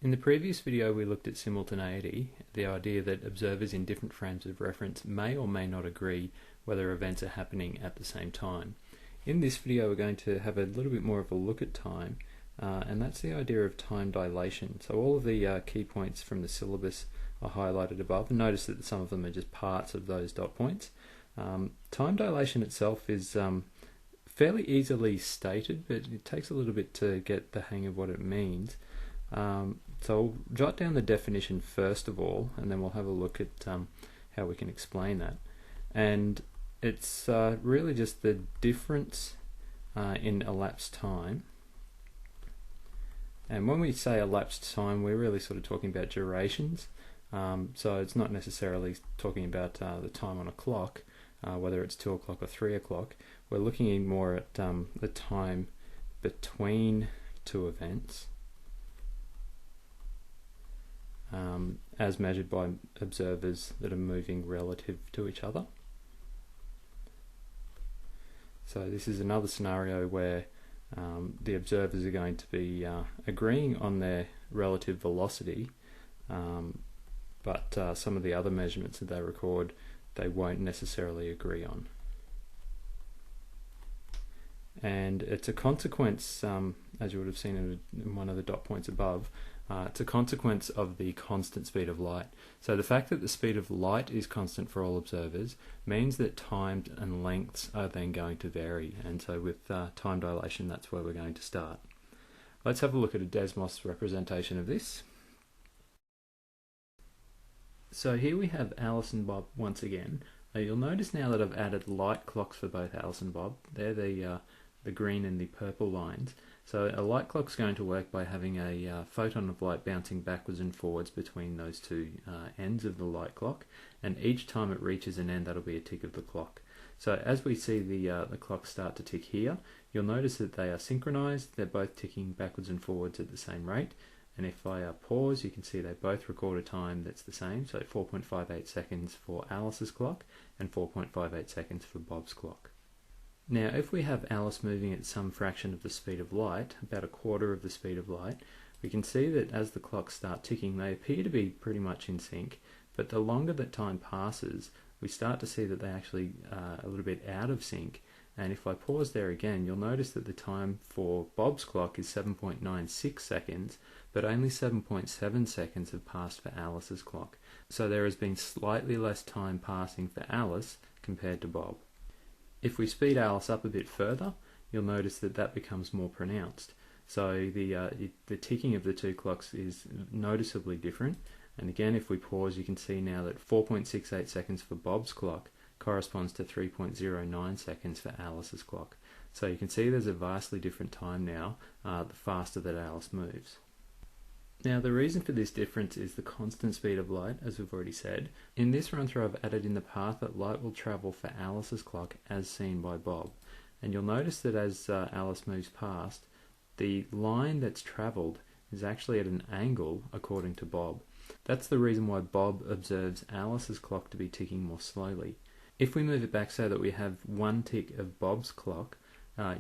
In the previous video we looked at simultaneity, the idea that observers in different frames of reference may or may not agree whether events are happening at the same time. In this video we're going to have a little bit more of a look at time, and that's the idea of time dilation. So all of the key points from the syllabus are highlighted above, and notice that some of them are just parts of those dot points. Time dilation itself is fairly easily stated, but it takes a little bit to get the hang of what it means. So I'll jot down the definition first of all, and then we'll have a look at how we can explain that. And it's really just the difference in elapsed time. And when we say elapsed time, we're really sort of talking about durations. So it's not necessarily talking about the time on a clock, whether it's 2 o'clock or 3 o'clock. We're looking more at the time between two events, as measured by observers that are moving relative to each other. So this is another scenario where the observers are going to be agreeing on their relative velocity, but some of the other measurements that they record they won't necessarily agree on. And it's a consequence, as you would have seen in one of the dot points above, it's a consequence of the constant speed of light. So the fact that the speed of light is constant for all observers means that times and lengths are then going to vary, and so with time dilation that's where we're going to start. Let's have a look at a Desmos representation of this. So here we have Alice and Bob once again. You'll notice now that I've added light clocks for both Alice and Bob. They're the green and the purple lines. So a light clock's going to work by having a photon of light bouncing backwards and forwards between those two ends of the light clock, and each time it reaches an end that'll be a tick of the clock. So as we see the clock start to tick here, you'll notice that they are synchronized. They're both ticking backwards and forwards at the same rate, and if I pause you can see they both record a time that's the same, so 4.58 seconds for Alice's clock and 4.58 seconds for Bob's clock. Now if we have Alice moving at some fraction of the speed of light, about a quarter of the speed of light, we can see that as the clocks start ticking they appear to be pretty much in sync, but the longer that time passes we start to see that they actually are a little bit out of sync. And if I pause there again, you'll notice that the time for Bob's clock is 7.96 seconds, but only 7.7 seconds have passed for Alice's clock. So there has been slightly less time passing for Alice compared to Bob. If we speed Alice up a bit further, you'll notice that that becomes more pronounced. So the ticking of the two clocks is noticeably different. And again, if we pause, you can see now that 4.68 seconds for Bob's clock corresponds to 3.09 seconds for Alice's clock. So you can see there's a vastly different time now, the faster that Alice moves. Now the reason for this difference is the constant speed of light, as we've already said. In this run through I've added in the path that light will travel for Alice's clock as seen by Bob. And you'll notice that as Alice moves past, the line that's travelled is actually at an angle according to Bob. That's the reason why Bob observes Alice's clock to be ticking more slowly. If we move it back so that we have one tick of Bob's clock,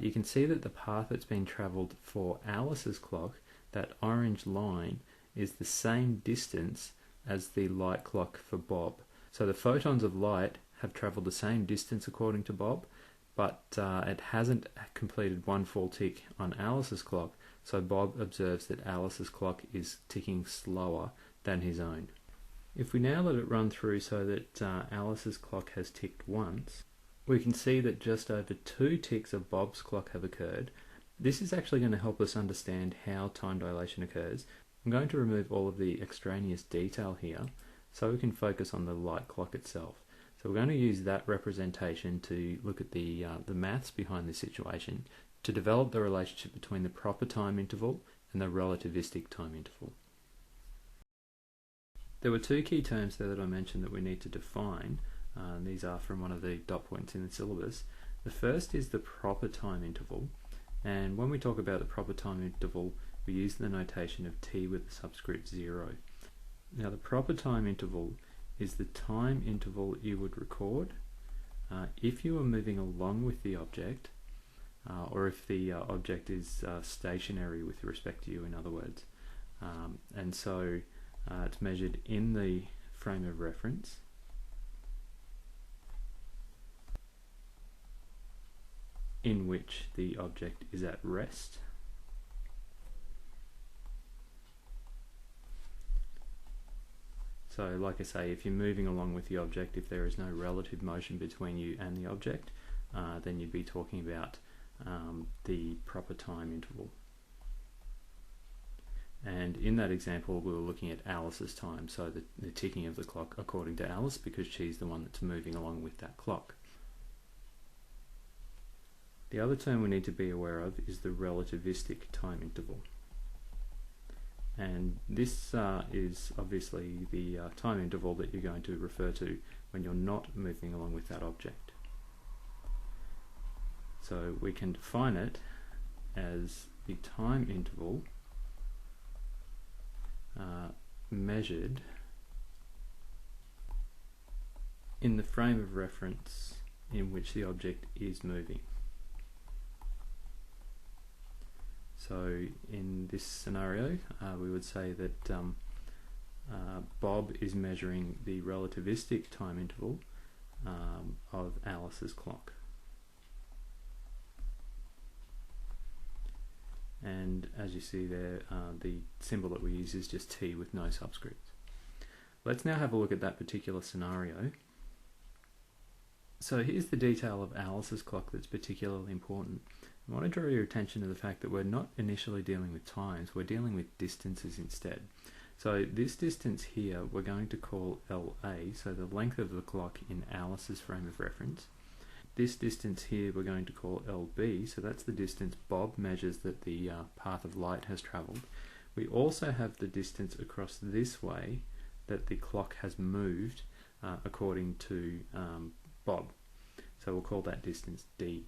you can see that the path that's been travelled for Alice's clock, that orange line, is the same distance as the light clock for Bob. So the photons of light have travelled the same distance according to Bob, but it hasn't completed one full tick on Alice's clock, so Bob observes that Alice's clock is ticking slower than his own. If we now let it run through so that Alice's clock has ticked once, we can see that just over 2 ticks of Bob's clock have occurred. This is actually going to help us understand how time dilation occurs. I'm going to remove all of the extraneous detail here so we can focus on the light clock itself. So we're going to use that representation to look at the maths behind this situation to develop the relationship between the proper time interval and the relativistic time interval. There were 2 key terms there that I mentioned that we need to define. These are from one of the dot points in the syllabus. The first is the proper time interval, and when we talk about the proper time interval we use the notation of t with the subscript 0. Now the proper time interval is the time interval you would record if you were moving along with the object, or if the object is stationary with respect to you, in other words. and so it's measured in the frame of reference in which the object is at rest. So like I say, if you're moving along with the object, if there is no relative motion between you and the object, then you'd be talking about the proper time interval. And in that example, we were looking at Alice's time, so the ticking of the clock according to Alice, because she's the one that's moving along with that clock. The other term we need to be aware of is the relativistic time interval. And this is obviously the time interval that you're going to refer to when you're not moving along with that object. So we can define it as the time interval measured in the frame of reference in which the object is moving. So in this scenario, we would say that Bob is measuring the relativistic time interval of Alice's clock. And as you see there, the symbol that we use is just T with no subscript. Let's now have a look at that particular scenario. So here's the detail of Alice's clock that's particularly important. I want to draw your attention to the fact that we're not initially dealing with times, we're dealing with distances instead. So this distance here we're going to call LA, so the length of the clock in Alice's frame of reference. This distance here we're going to call LB, so that's the distance Bob measures that the path of light has travelled. We also have the distance across this way that the clock has moved according to Bob. So we'll call that distance D.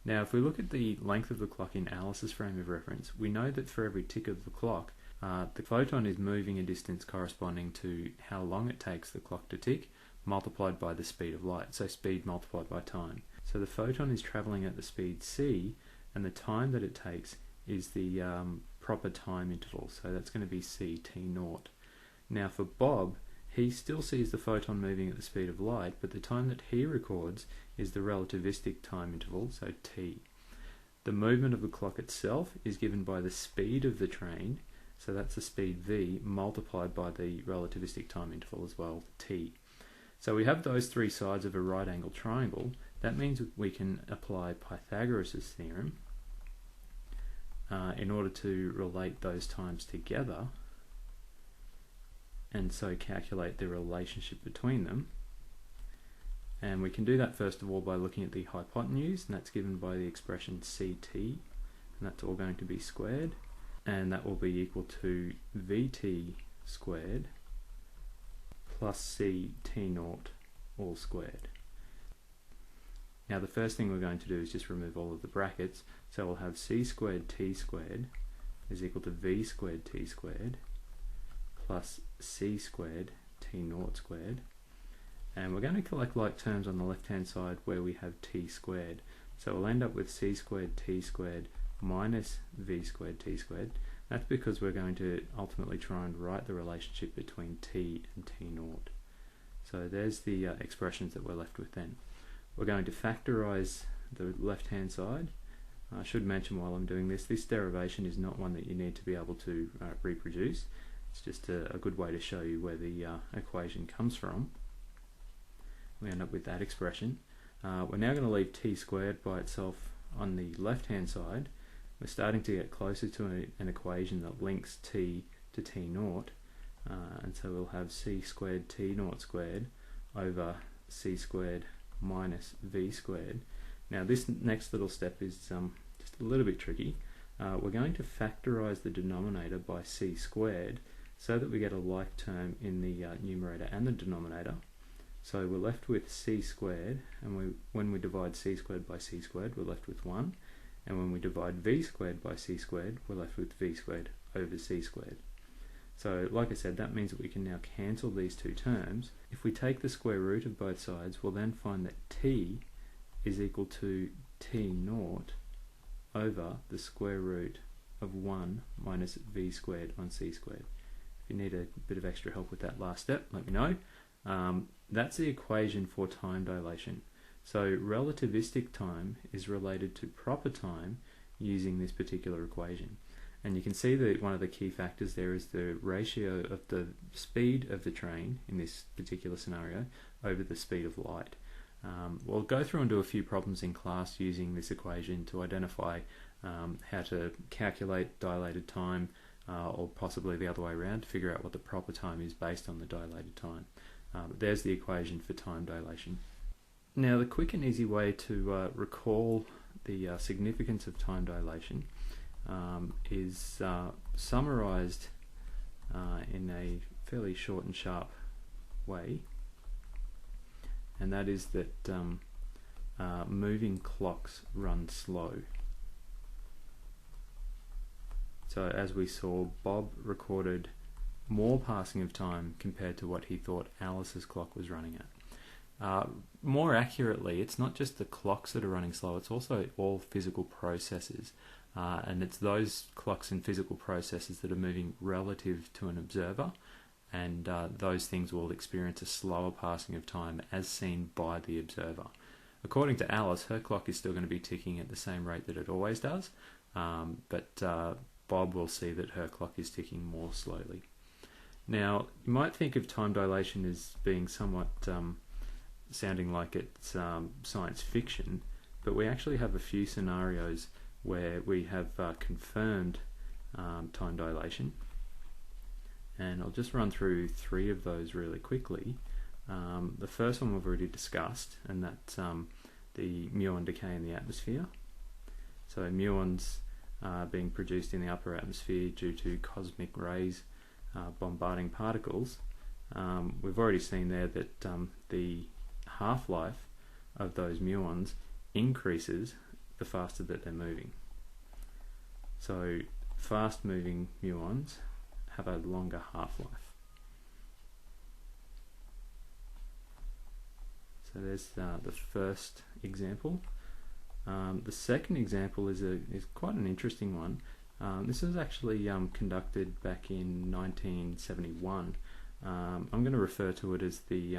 Now if we look at the length of the clock in Alice's frame of reference, we know that for every tick of the clock, the photon is moving a distance corresponding to how long it takes the clock to tick, multiplied by the speed of light, so speed multiplied by time. So the photon is travelling at the speed c, and the time that it takes is the proper time interval, so that's going to be ct0. Now for Bob, he still sees the photon moving at the speed of light, but the time that he records is the relativistic time interval, so t. The movement of the clock itself is given by the speed of the train, so that's the speed v, multiplied by the relativistic time interval as well, t. So we have those three sides of a right angle triangle. That means we can apply Pythagoras' theorem in order to relate those times together, and so calculate the relationship between them. And we can do that first of all by looking at the hypotenuse, and that's given by the expression ct, and that's all going to be squared, and that will be equal to vt squared plus ct0 all squared. Now the first thing we're going to do is just remove all of the brackets, so we'll have c squared t squared is equal to v squared t squared plus c squared t0 squared, and we're going to collect like terms on the left hand side where we have t squared, so we'll end up with c squared t squared minus v squared t squared. That's because we're going to ultimately try and write the relationship between t and t0. So there's the expressions that we're left with then. We're going to factorise the left hand side. I should mention while I'm doing this, this derivation is not one that you need to be able to reproduce. It's just a good way to show you where the equation comes from. We end up with that expression. We're now going to leave t squared by itself on the left hand side. We're starting to get closer to an equation that links t to t0, and so we'll have c squared t0 squared over c squared minus v squared. Now this next little step is just a little bit tricky. We're going to factorise the denominator by c squared so that we get a like term in the numerator and the denominator. So we're left with c squared, and when we divide c squared by c squared, we're left with 1. And when we divide v squared by c squared, we're left with v squared over c squared. So like I said, that means that we can now cancel these two terms. If we take the square root of both sides, we'll then find that t is equal to t0 over the square root of 1 minus v squared on c squared. If you need a bit of extra help with that last step, let me know. That's the equation for time dilation. So relativistic time is related to proper time using this particular equation. And you can see that one of the key factors there is the ratio of the speed of the train in this particular scenario over the speed of light. We'll go through and do a few problems in class using this equation to identify how to calculate dilated time, or possibly the other way around to figure out what the proper time is based on the dilated time. But there's the equation for time dilation. Now, the quick and easy way to recall the significance of time dilation is summarized in a fairly short and sharp way, and that is that moving clocks run slow. So as we saw, Bob recorded more passing of time compared to what he thought Alice's clock was running at. More accurately, it's not just the clocks that are running slow, it's also all physical processes. And it's those clocks and physical processes that are moving relative to an observer, and those things will experience a slower passing of time as seen by the observer. According to Alice, her clock is still going to be ticking at the same rate that it always does, but Bob will see that her clock is ticking more slowly. Now, you might think of time dilation as being somewhat sounding like it's science fiction, but we actually have a few scenarios where we have confirmed time dilation, and I'll just run through 3 of those really quickly. The first one we've already discussed, and that's the muon decay in the atmosphere. So muons being produced in the upper atmosphere due to cosmic rays bombarding particles. We've already seen there that the half-life of those muons increases the faster that they're moving. So fast moving muons have a longer half-life. So there's the first example. The second example is quite an interesting one. This was actually conducted back in 1971. I'm going to refer to it as the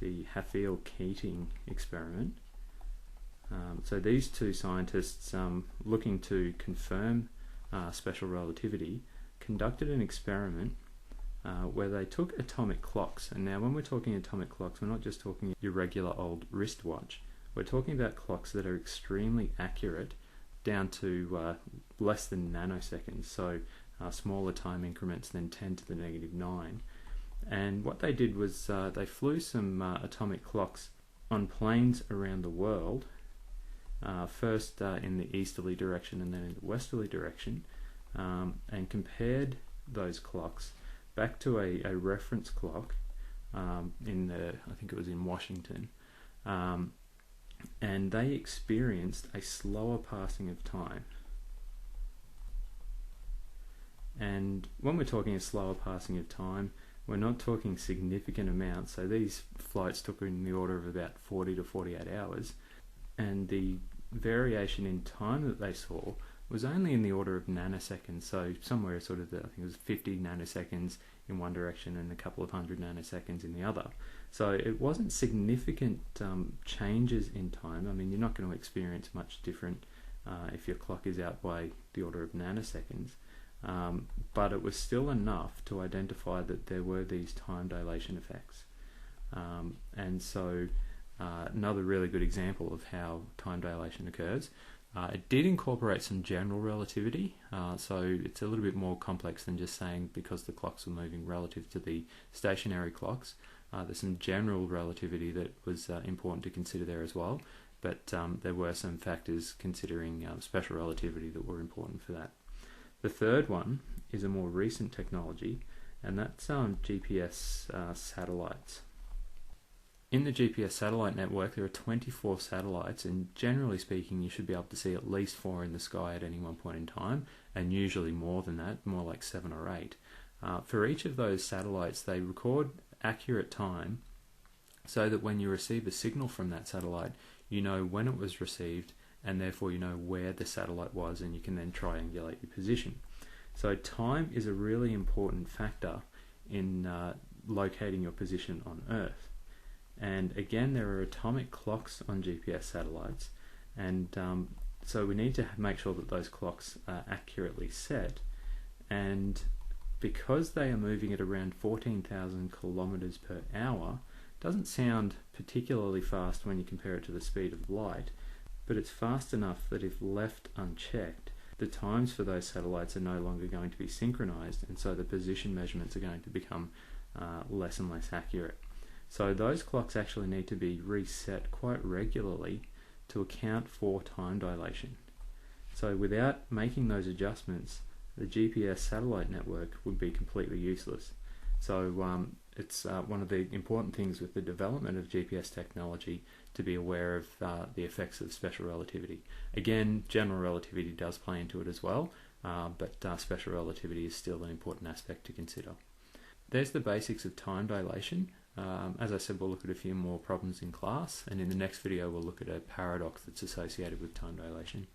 Hafeel-Keating experiment. So these 2 scientists, looking to confirm special relativity, conducted an experiment where they took atomic clocks. And now when we're talking atomic clocks, we're not just talking your regular old wristwatch. We're talking about clocks that are extremely accurate down to less than nanoseconds, so smaller time increments than 10 to the negative 9. And what they did was they flew some atomic clocks on planes around the world, first in the easterly direction and then in the westerly direction, and compared those clocks back to a reference clock I think it was in Washington, and they experienced a slower passing of time. And when we're talking a slower passing of time, we're not talking significant amounts. So these flights took in the order of about 40 to 48 hours, and the variation in time that they saw was only in the order of nanoseconds, so somewhere sort of, I think it was 50 nanoseconds in one direction and a couple of hundred nanoseconds in the other. So it wasn't significant changes in time. I mean, you're not going to experience much different if your clock is out by the order of nanoseconds, but it was still enough to identify that there were these time dilation effects. And so another really good example of how time dilation occurs. It did incorporate some general relativity, so it's a little bit more complex than just saying because the clocks were moving relative to the stationary clocks. There's some general relativity that was important to consider there as well, but there were some factors considering special relativity that were important for that. The third one is a more recent technology, and that's GPS satellites. In the GPS satellite network, there are 24 satellites, and generally speaking, you should be able to see at least 4 in the sky at any one point in time, and usually more than that, more like 7 or 8. For each of those satellites, they record accurate time so that when you receive a signal from that satellite, you know when it was received and therefore you know where the satellite was, and you can then triangulate your position. So time is a really important factor in locating your position on Earth. And again, there are atomic clocks on GPS satellites, and so we need to make sure that those clocks are accurately set. And because they are moving at around 14,000 kilometers per hour, doesn't sound particularly fast when you compare it to the speed of light, but it's fast enough that if left unchecked, the times for those satellites are no longer going to be synchronized, and so the position measurements are going to become less and less accurate. So those clocks actually need to be reset quite regularly to account for time dilation. So without making those adjustments, the GPS satellite network would be completely useless. So it's one of the important things with the development of GPS technology to be aware of the effects of special relativity. Again, general relativity does play into it as well, but special relativity is still an important aspect to consider. There's the basics of time dilation. As I said, we'll look at a few more problems in class, and in the next video we'll look at a paradox that's associated with time dilation.